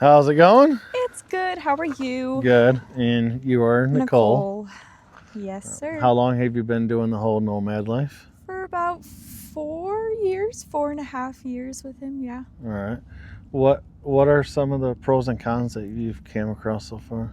How's it going? It's good. How are you? Good. And you are Nicole. Yes, sir. How long have you been doing the whole nomad life? For about 4 years, 4.5 years with him, yeah. All right. What are some of the pros and cons that you've came across so far?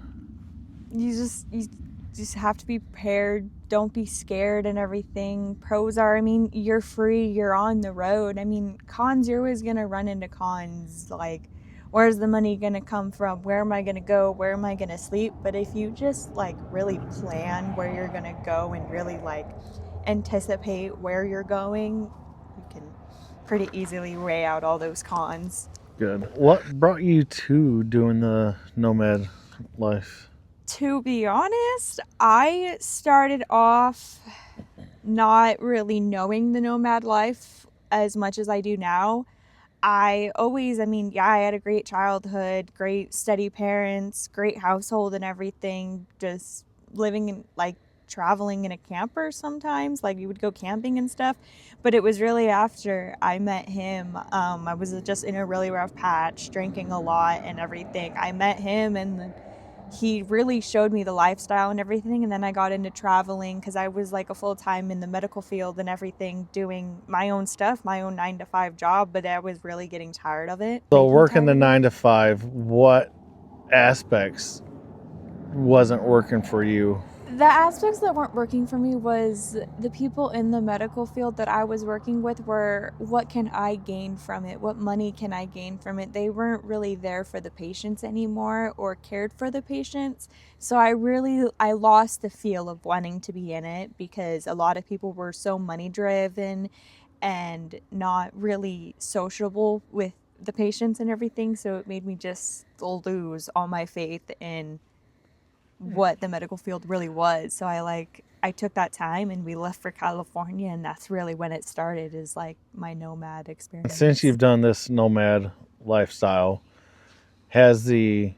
You just have to be prepared. Don't be scared and everything. Pros are, you're free, you're on the road. Cons, you're always going to run into cons. Like, where's the money going to come from? Where am I going to go? Where am I going to sleep? But if you just, really plan where you're going to go and really, anticipate where you're going, you can pretty easily weigh out all those cons. Good. What brought you to doing the nomad life? To be honest, I started off not really knowing the nomad life as much as I do now. I had a great childhood, great steady parents, great household and everything, just living in, traveling in a camper sometimes, we would go camping and stuff. But it was really after I met him. I was just in a really rough patch, drinking a lot and everything. I met him and he really showed me the lifestyle and everything, and then I got into traveling because I was a full-time in the medical field and everything, doing my own stuff, my own 9-to-5 job, but I was really getting tired of it. So working the 9-to-5, what aspects wasn't working for you? The aspects that weren't working for me was the people in the medical field that I was working with were, what can I gain from it? What money can I gain from it? They weren't really there for the patients anymore or cared for the patients. So I lost the feel of wanting to be in it because a lot of people were so money driven and not really sociable with the patients and everything. So it made me just lose all my faith in what the medical field really was. So I took that time and we left for California, and that's really when it started, is my nomad experience. Since you've done this nomad lifestyle, has the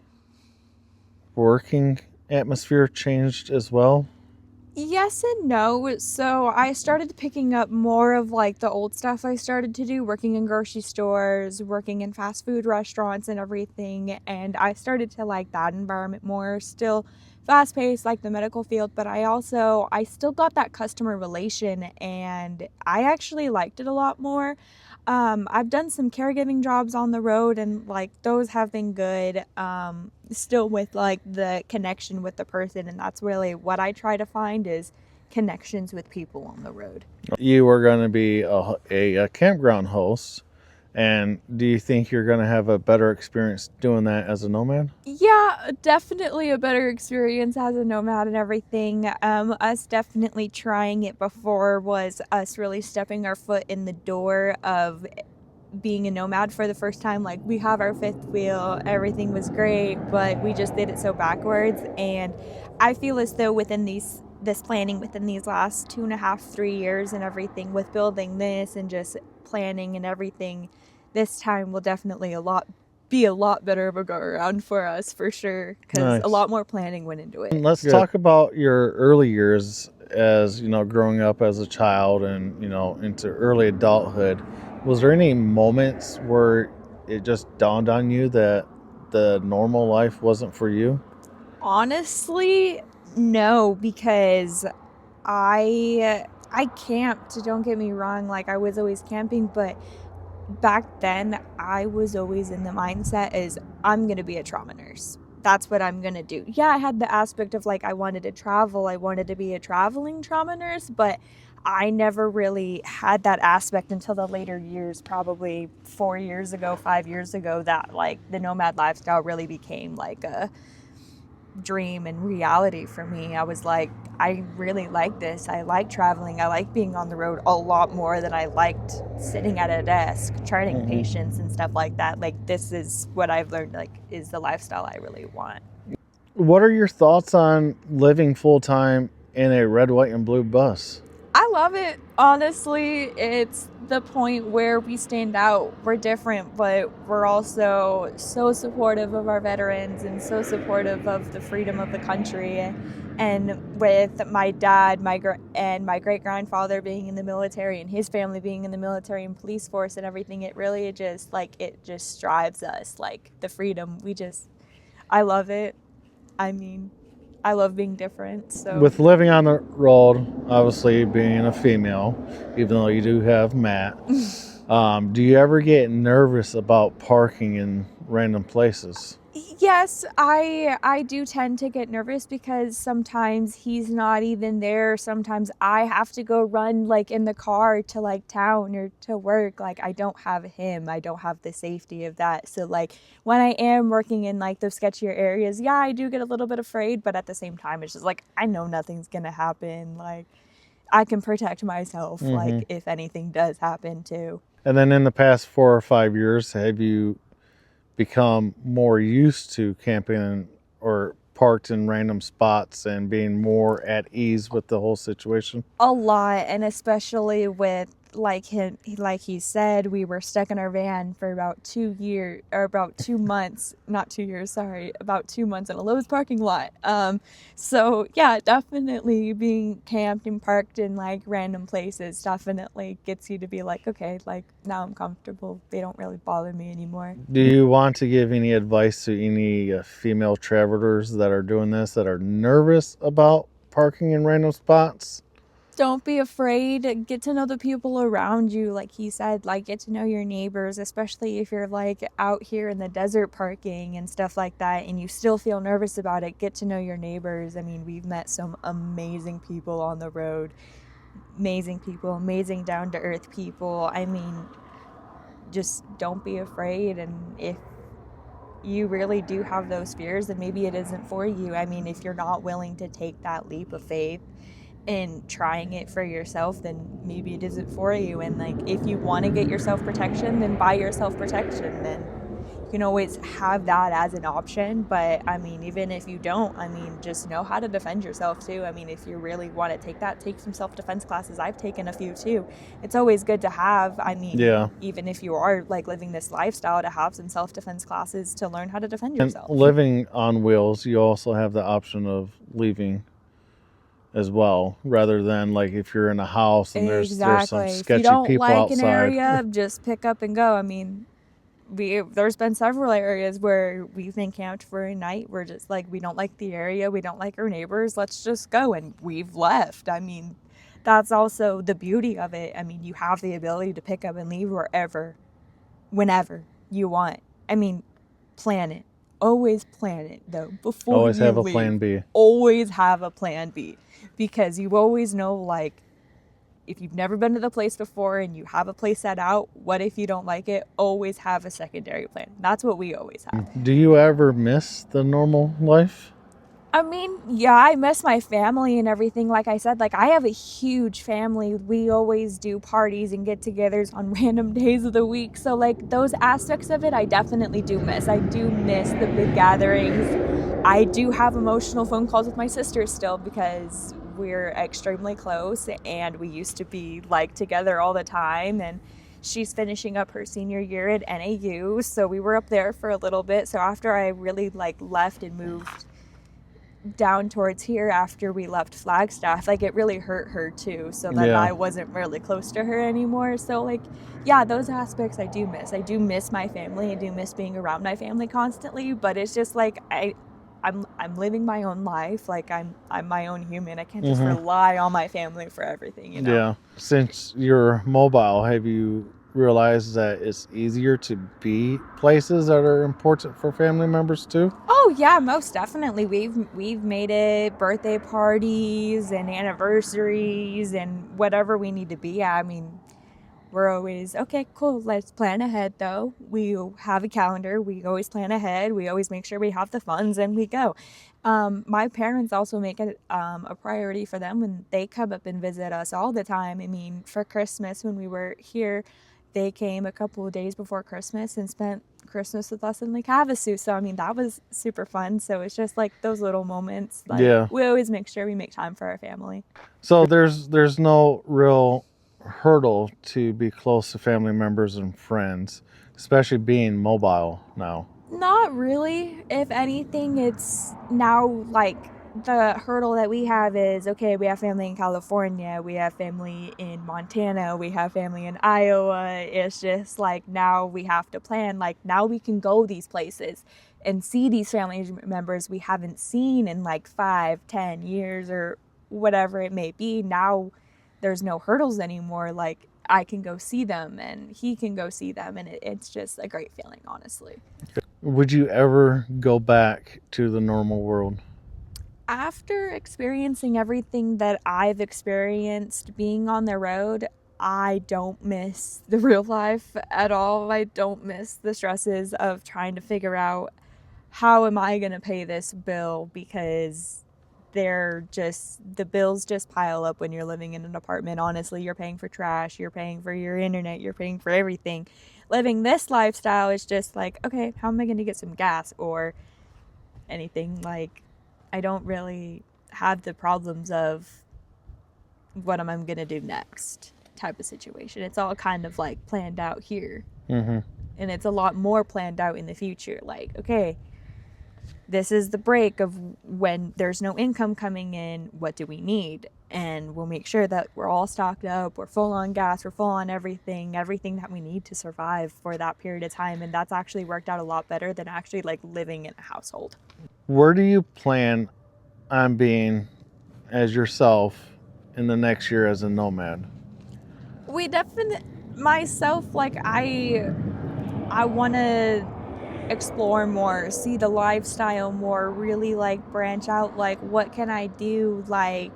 working atmosphere changed as well? Yes and no. So I started picking up more of the old stuff I started to do, working in grocery stores, working in fast food restaurants and everything, and I started to like that environment more. Still fast paced like the medical field, but I still got that customer relation, and I actually liked it a lot more. I've done some caregiving jobs on the road, and those have been good. Still with the connection with the person, and that's really what I try to find, is connections with people on the road. You were going to be a campground host, and do you think you're going to have a better experience doing that as a nomad? Yeah, definitely a better experience as a nomad and everything. Us definitely trying it before was us really stepping our foot in the door of being a nomad for the first time. We have our fifth wheel, everything was great, but we just did it so backwards. And I feel as though this planning within these last 2.5-3 years and everything, with building this and just planning and everything, this time will definitely be a lot better of a go around for us, for sure, because a lot more planning went into it. Let's talk about your early years as growing up as a child and into early adulthood. Was there any moments where it just dawned on you that the normal life wasn't for you? Honestly, no, because I camped, don't get me wrong, I was always camping, but back then I was always in the mindset is, I'm going to be a trauma nurse. That's what I'm going to do. Yeah, I had the aspect of I wanted to travel. I wanted to be a traveling trauma nurse, but I never really had that aspect until the later years, probably 4 years ago, 5 years ago, that the nomad lifestyle really became a dream and reality for me. I was I really like this. I like traveling. I like being on the road a lot more than I liked sitting at a desk charting patients and stuff like that. This is what I've learned is the lifestyle I really want. What are your thoughts on living full-time in a red, white, and blue bus? I love it. Honestly, it's the point where we stand out. We're different, but we're also so supportive of our veterans and so supportive of the freedom of the country. And with my dad, and my great-grandfather being in the military and his family being in the military and police force and everything, it really just, like, it just strives us, like, the freedom. I love it. I mean, I love being different, so. With living on the road, obviously being a female, even though you do have Matt, do you ever get nervous about parking in random places? Yes, I do tend to get nervous because sometimes he's not even there. Sometimes I have to go run like in the car to like town or to work. Like I don't have him. I don't have the safety of that. So like when I am working in like those sketchier areas, yeah, I do get a little bit afraid, but at the same time it's just like I know nothing's going to happen. Like I can protect myself like if anything does happen too. And then in the past 4 or 5 years, have you become more used to camping or parked in random spots and being more at ease with the whole situation? A lot, and especially with like he said, we were stuck in our van for about 2 years, or about 2 months, not 2 years, sorry, about 2 months in a Lowe's parking lot. So yeah, definitely being camped and parked in like random places definitely gets you to be like, okay, like now I'm comfortable. They don't really bother me anymore. Do you want to give any advice to any female travelers that are doing this, that are nervous about parking in random spots? Don't be afraid. Get to know the people around you. Like he said, like get to know your neighbors, especially if you're like out here in the desert parking and stuff like that and you still feel nervous about it. Get to know your neighbors. I mean, we've met some amazing people on the road. Amazing people, amazing down to earth people. I mean, just don't be afraid. And if you really do have those fears, then maybe it isn't for you. I mean, if you're not willing to take that leap of faith and trying it for yourself, then maybe it isn't for you. And like if you want to get yourself protection, then buy yourself protection. Then you can always have that as an option. But I mean, even if you don't, I mean, just know how to defend yourself too. I mean, if you really want to take that, take some self-defense classes. I've taken a few too. It's always good to have. I mean, Yeah. even if you are like living this lifestyle, to have some self-defense classes to learn how to defend And yourself. living on wheels, you also have the option of leaving as well, rather than like if you're in a house and there's some If sketchy you don't people like outside. an area, just pick up and go. I mean, there's been several areas where we've been camped for a night. We're just like, we don't like the area, we don't like our neighbors, let's just go, and we've left. I mean, that's also the beauty of it. I mean, you have the ability to pick up and leave wherever, whenever you want. I mean, plan it. Always plan it though before Always you have a leave. plan B. Always have a plan B, because you always know, like, if you've never been to the place before and you have a place set out, what if you don't like it? Always have a secondary plan. That's what we always have. Do you ever miss the normal life? I mean, yeah, I miss my family and everything. Like I said, like I have a huge family. We always do parties and get-togethers on random days of the week. So like those aspects of it, I definitely do miss. I do miss the big gatherings. I do have emotional phone calls with my sister still because we're extremely close and we used to be like together all the time. And she's finishing up her senior year at NAU, so we were up there for a little bit. So after I really like left and moved down towards here after we left Flagstaff, like it really hurt her too, so then I wasn't really close to her anymore. So like, yeah, those aspects I do miss my family. I do miss being around my family constantly, but it's just like I'm living my own life. Like I'm my own human. I can't just rely on my family for everything, you know? Yeah. Since you're mobile, have you realized that it's easier to be places that are important for family members too? Oh yeah, most definitely. We've made it birthday parties and anniversaries and whatever we need to be at. I mean, we're always, okay, cool, let's plan ahead though. We have a calendar, we always plan ahead, we always make sure we have the funds and we go. My parents also make it a priority for them when they come up and visit us all the time. I mean, for Christmas when we were here, they came a couple of days before Christmas and spent Christmas with us in Lake Havasu. So I mean, that was super fun. So it's just like those little moments. Like, we always make sure we make time for our family. So there's no real hurdle to be close to family members and friends, especially being mobile now. Not really. If anything, it's now like the hurdle that we have is, okay, we have family in California, we have family in Montana, we have family in Iowa. It's just like, now we have to plan, like, now we can go these places and see these family members we haven't seen in like 5-10 years or whatever it may be. Now there's no hurdles anymore. Like, I can go see them and he can go see them, and it's just a great feeling, honestly. Would you ever go back to the normal world? After experiencing everything that I've experienced being on the road, I don't miss the real life at all. I don't miss the stresses of trying to figure out, how am I going to pay this bill? Because the bills just pile up when you're living in an apartment. Honestly, you're paying for trash, you're paying for your internet, you're paying for everything. Living this lifestyle is just like, okay, how am I going to get some gas or anything? Like, I don't really have the problems of what am I going to do next type of situation. It's all kind of like planned out here. Mm-hmm. And it's a lot more planned out in the future. Like, okay, this is the break of when there's no income coming in. What do we need? And we'll make sure that we're all stocked up. We're full on gas. We're full on everything that we need to survive for that period of time. And that's actually worked out a lot better than actually like living in a household. Where do you plan on being as yourself in the next year as a nomad? We definitely, myself, like I want to explore more, see the lifestyle more, really like branch out. Like, what can I do? Like,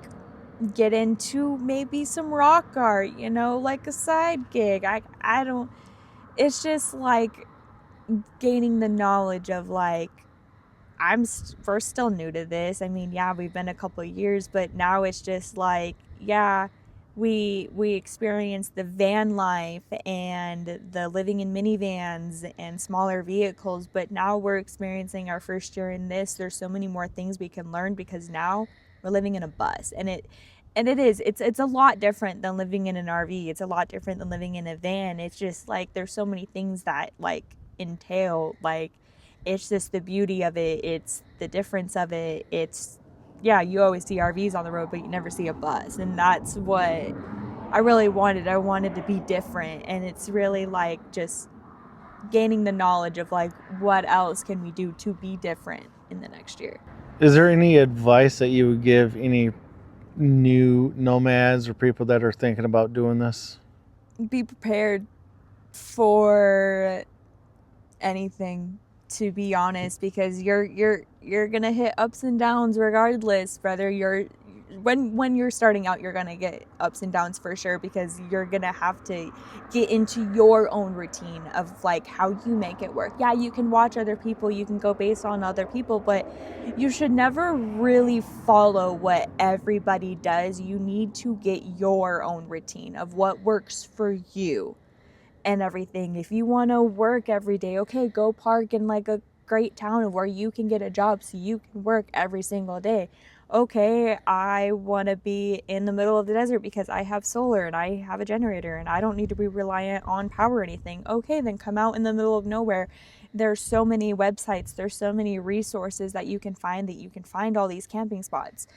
get into maybe some rock art, you know, like a side gig. I don't, it's just like gaining the knowledge of like, we're still new to this. I mean, yeah, we've been a couple of years, but now it's just like, yeah, we experienced the van life and the living in minivans and smaller vehicles, but now we're experiencing our first year in this. There's so many more things we can learn because now we're living in a bus, and it's a lot different than living in an RV. It's a lot different than living in a van. It's just like there's so many things that like entail, like, it's just the beauty of it. It's the difference of it. It's, yeah, you always see RVs on the road, but you never see a bus. And that's what I really wanted. I wanted to be different. And it's really like just gaining the knowledge of like, what else can we do to be different in the next year? Is there any advice that you would give any new nomads or people that are thinking about doing this? Be prepared for anything, to be honest, because you're gonna hit ups and downs regardless. Whether when you're starting out, you're gonna get ups and downs for sure, because you're gonna have to get into your own routine of like how you make it work. Yeah, you can watch other people, you can go based on other people, but you should never really follow what everybody does. You need to get your own routine of what works for you and everything. If you want to work every day, okay, go park in like a great town where you can get a job so you can work every single day. Okay, I want to be in the middle of the desert because I have solar and I have a generator and I don't need to be reliant on power or anything. Okay, then come out in the middle of nowhere. There's so many websites, there's so many resources that you can find all these camping spots.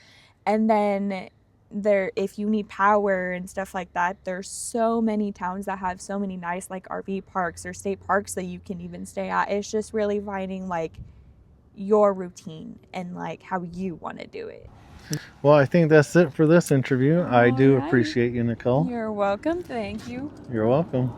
And then if you need power and stuff like that, there's so many towns that have so many nice like RV parks or state parks that you can even stay at. It's just really finding like your routine and like how you want to do it. Well, I think that's it for this interview. I do Alrighty. appreciate you, Nicole. You're welcome. Thank you. You're welcome.